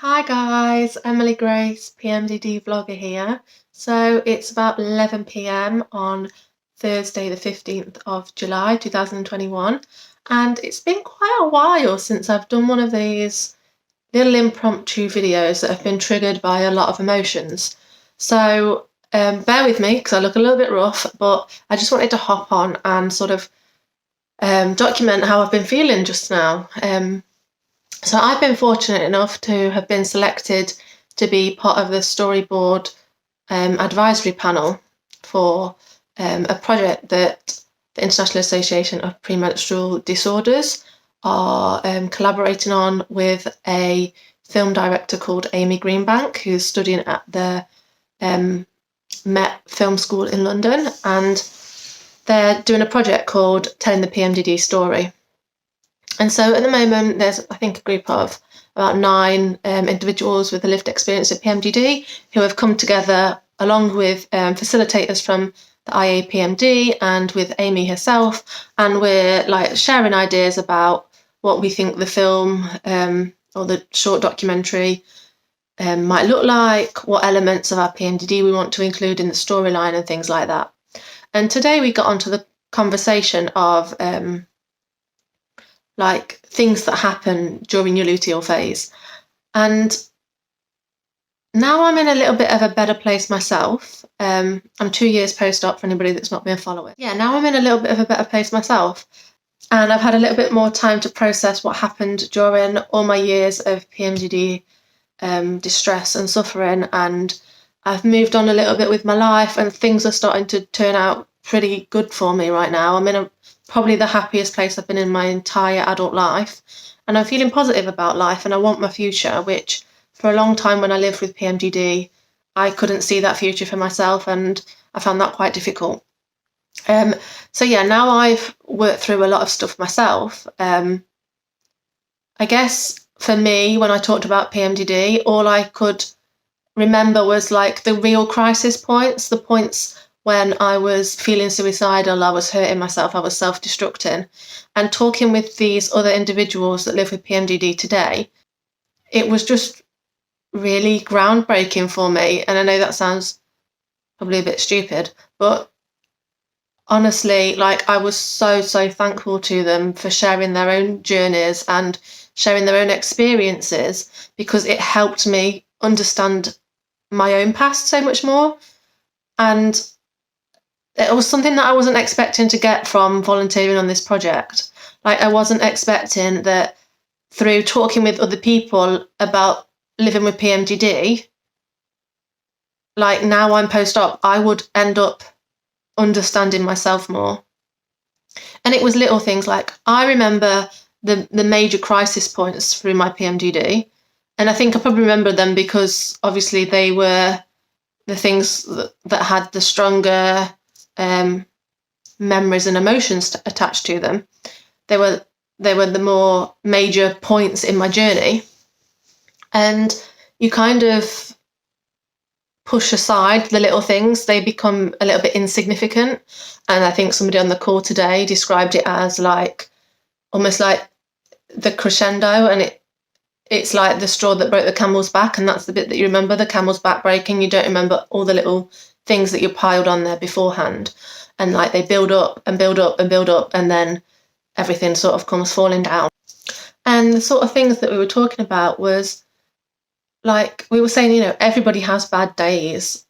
Hi guys, Emily Grace, PMDD Vlogger here. So it's about 11 p.m. on Thursday the 15th of July 2021, and it's been quite a while since I've done one of these little impromptu videos that have been triggered by a lot of emotions. So bear with me because I look a little bit rough, but I just wanted to hop on and sort of document how I've been feeling just now. So I've been fortunate enough to have been selected to be part of the storyboard advisory panel for a project that the International Association of Premenstrual Disorders are collaborating on with a film director called Amy Greenbank, who's studying at the Met Film School in London, and they're doing a project called Telling the PMDD Story. And so at the moment, there's, I think, a group of about 9 individuals with a lived experience of PMDD who have come together along with facilitators from the IAPMD and with Amy herself. And we're like sharing ideas about what we think the film or the short documentary might look like, what elements of our PMDD we want to include in the storyline and things like that. And today we got onto the conversation of like things that happen during your luteal phase. And now I'm in a little bit of a better place myself. I'm 2 years post-op for anybody that's not been following. Yeah, now I'm in a little bit of a better place myself. And I've had a little bit more time to process what happened during all my years of PMDD distress and suffering. And I've moved on a little bit with my life and things are starting to turn out pretty good for me right now. I'm in probably the happiest place I've been in my entire adult life, and I'm feeling positive about life and I want my future, which for a long time when I lived with PMDD I couldn't see that future for myself and I found that quite difficult. So yeah, now I've worked through a lot of stuff myself. I guess for me, when I talked about PMDD, all I could remember was like the real crisis points, the points when I was feeling suicidal, I was hurting myself, I was self-destructing. And talking with these other individuals that live with PMDD today, it was just really groundbreaking for me. And I know that sounds probably a bit stupid, but honestly, like I was so thankful to them for sharing their own journeys and sharing their own experiences, because it helped me understand my own past so much more. And it was something that I wasn't expecting to get from volunteering on this project. Like I wasn't expecting that through talking with other people about living with PMDD, like now I'm post-op, I would end up understanding myself more. And it was little things like I remember the major crisis points through my PMDD, and I think I probably remember them because obviously they were the things that had the stronger memories and emotions attached to them. They were the more major points in my journey, and you kind of push aside the little things, they become a little bit insignificant. And I think somebody on the call today described it as like almost like the crescendo, and it's like the straw that broke the camel's back, and that's the bit that you remember, the camel's back breaking. You don't remember all the little things that you piled on there beforehand, and like they build up and build up and build up, and then everything sort of comes falling down. And the sort of things that we were talking about was like we were saying, you know, everybody has bad days,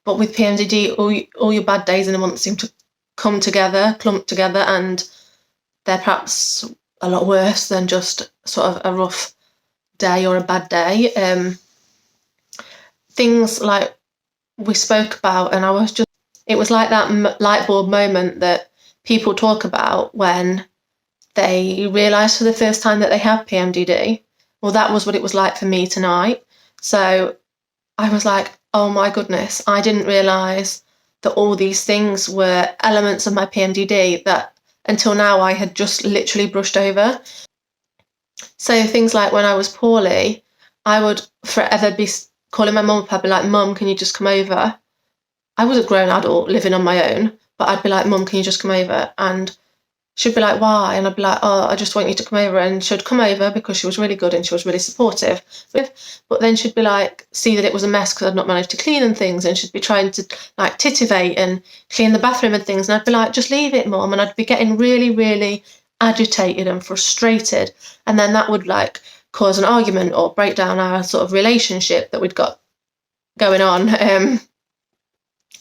but with PMDD all your bad days in a month seem to come together, clump together, and they're perhaps a lot worse than just sort of a rough day or a bad day. Things like we spoke about, and it was like that light bulb moment that people talk about when they realise for the first time that they have PMDD. Well, that was what it was like for me tonight. So I was like, oh my goodness, I didn't realise that all these things were elements of my PMDD that until now I had just literally brushed over. So things like when I was poorly, I would forever be calling my mum up. I'd be like, Mum, can you just come over? I was a grown adult living on my own, but I'd be like, Mum, can you just come over? And she'd be like, why? And I'd be like, oh, I just want you to come over. And she'd come over because she was really good and she was really supportive. But then she'd be like, see that it was a mess because I'd not managed to clean and things. And she'd be trying to like titivate and clean the bathroom and things. And I'd be like, just leave it, Mum. And I'd be getting really, really agitated and frustrated. And then that would like cause an argument or break down our sort of relationship that we'd got going on.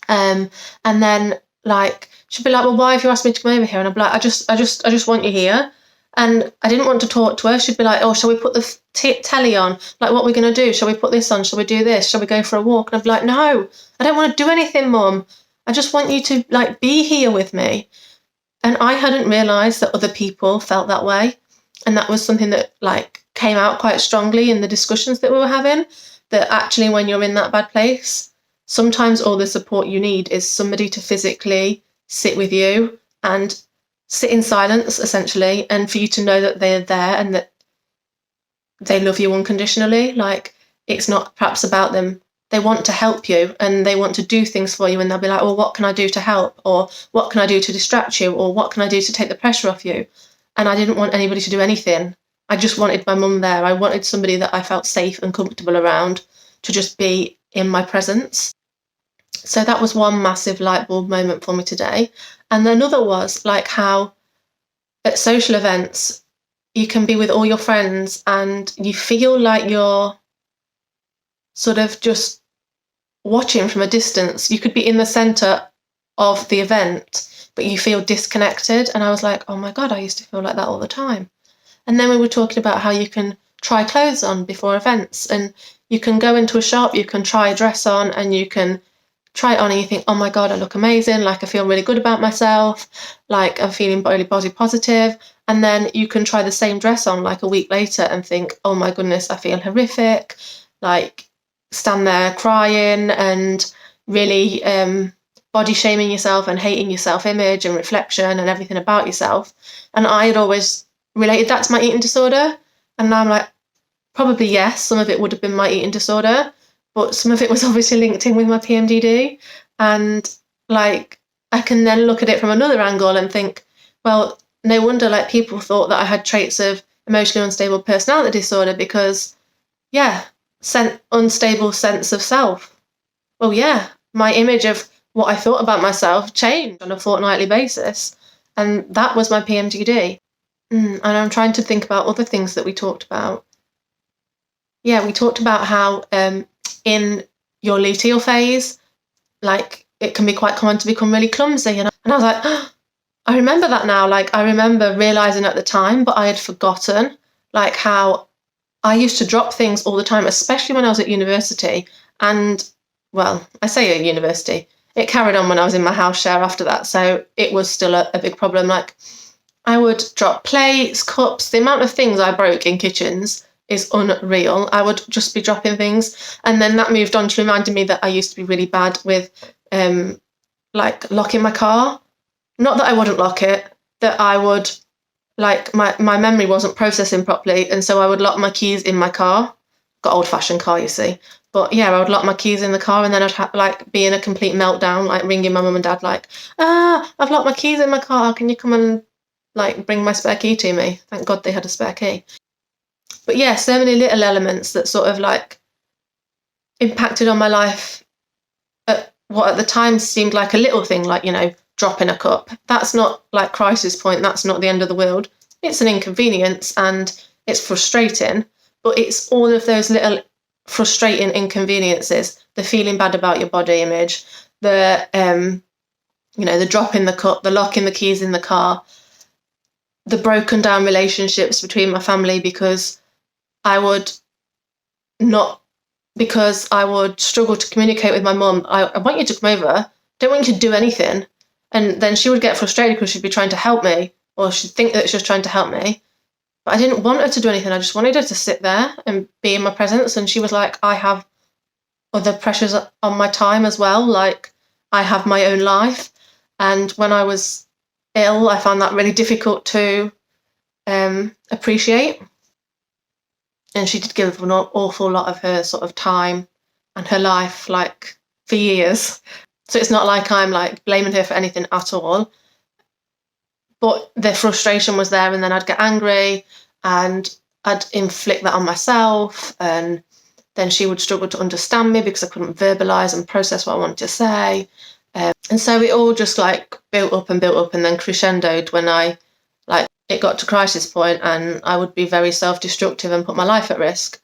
And then like, she'd be like, well, why have you asked me to come over here? And I'd be like, I just want you here. And I didn't want to talk to her. She'd be like, oh, shall we put the telly on? Like, what are we going to do? Shall we put this on? Shall we do this? Shall we go for a walk? And I'd be like, no, I don't want to do anything, Mum. I just want you to like be here with me. And I hadn't realised that other people felt that way. And that was something that like came out quite strongly in the discussions that we were having, that actually when you're in that bad place, sometimes all the support you need is somebody to physically sit with you and sit in silence, essentially, and for you to know that they're there and that they love you unconditionally. Like, it's not perhaps about them. They want to help you and they want to do things for you, and they'll be like, well, what can I do to help? Or what can I do to distract you? Or what can I do to take the pressure off you? And I didn't want anybody to do anything. I just wanted my mum there. I wanted somebody that I felt safe and comfortable around to just be in my presence. So that was one massive light bulb moment for me today. And another was like how at social events, you can be with all your friends and you feel like you're sort of just watching from a distance. You could be in the centre of the event, but you feel disconnected. And I was like, oh my God, I used to feel like that all the time. And then we were talking about how you can try clothes on before events, and you can go into a shop, you can try a dress on, and you can try it on and you think, oh my God, I look amazing, like I feel really good about myself, like I'm feeling body positive. And then you can try the same dress on like a week later and think, oh my goodness, I feel horrific, like stand there crying and really body shaming yourself and hating your self-image and reflection and everything about yourself. And I had always related that to my eating disorder. And now I'm like, probably yes, some of it would have been my eating disorder, but some of it was obviously linked in with my PMDD. And like, I can then look at it from another angle and think, well, no wonder like people thought that I had traits of emotionally unstable personality disorder because, yeah, unstable sense of self. Well, yeah, my image of what I thought about myself changed on a fortnightly basis. And that was my PMDD. And I'm trying to think about other things that we talked about. Yeah, we talked about how in your luteal phase, like it can be quite common to become really clumsy. And I was like, oh, I remember that now. Like I remember realising at the time, but I had forgotten like how I used to drop things all the time, especially when I was at university. And well, I say at university, it carried on when I was in my house share after that. So it was still a big problem. Like I would drop plates, cups, the amount of things I broke in kitchens is unreal. I would just be dropping things. And then that moved on to reminding me that I used to be really bad with like locking my car. Not that I wouldn't lock it, that I would, like my memory wasn't processing properly. And so I would lock my keys in my car. Got old-fashioned car, you see. But yeah, I would lock my keys in the car and then I'd like be in a complete meltdown, like ringing my mum and dad like, I've locked my keys in my car. Can you come and like bring my spare key to me? Thank God they had a spare key. But yeah, so many little elements that sort of like impacted on my life at what at the time seemed like a little thing, like, you know, dropping a cup. That's not like crisis point. That's not the end of the world. It's an inconvenience and it's frustrating, but it's all of those little frustrating inconveniences, the feeling bad about your body image, the, you know, the dropping the cup, the locking the keys in the car, the broken down relationships between my family because I would struggle to communicate with my mum. I want you to come over. Don't want you to do anything. And then she would get frustrated because she'd be trying to help me, or she'd think that she was trying to help me. But I didn't want her to do anything. I just wanted her to sit there and be in my presence. And she was like, I have other pressures on my time as well. Like I have my own life. And when I was ill, I found that really difficult to appreciate. And she did give an awful lot of her sort of time and her life, like, for years. So it's not like I'm, like, blaming her for anything at all. but the frustration was there, and then I'd get angry and I'd inflict that on myself, and then she would struggle to understand me because I couldn't verbalise and process what I wanted to say. And so it all just like built up and then crescendoed when it got to crisis point, and I would be very self-destructive and put my life at risk.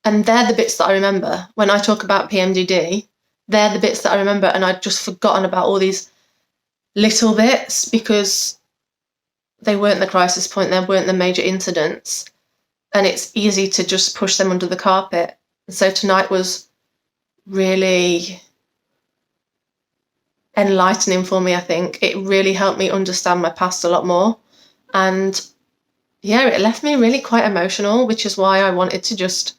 And they're the bits that I remember. When I talk about PMDD, they're the bits that I remember, and I'd just forgotten about all these little bits because they weren't the crisis point, they weren't the major incidents, and it's easy to just push them under the carpet. And so tonight was really enlightening for me, I think. It really helped me understand my past a lot more. And yeah, it left me really quite emotional, which is why I wanted to just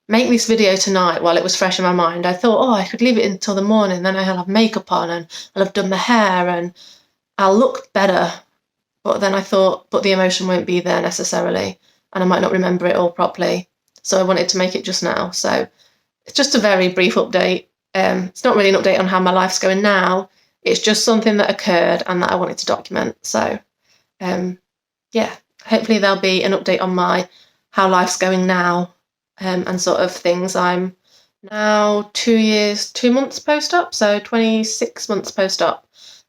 make this video tonight while it was fresh in my mind. I thought, I could leave it until the morning, then I'll have makeup on and I'll have done my hair and I'll look better. But then I thought, but the emotion won't be there necessarily, and I might not remember it all properly. So I wanted to make it just now. So it's just a very brief update. It's not really an update on how my life's going now. It's just something that occurred and that I wanted to document. So yeah, hopefully there'll be an update on how life's going now, and sort of things. I'm now 2 months post-op, so 26 months post-op.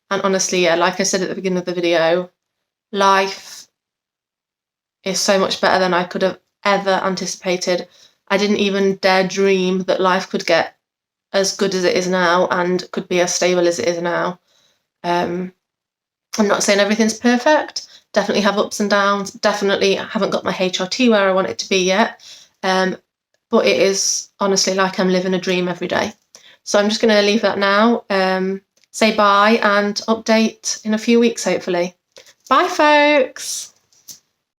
And honestly, yeah, like I said at the beginning of the video, life is so much better than I could have ever anticipated. I didn't even dare dream that life could get as good as it is now and could be as stable as it is now. I'm not saying everything's perfect. Definitely have ups and downs. Definitely haven't got my HRT where I want it to be yet. But it is honestly like I'm living a dream every day. So I'm just going to leave that now. Say bye and update in a few weeks, hopefully. Bye, folks.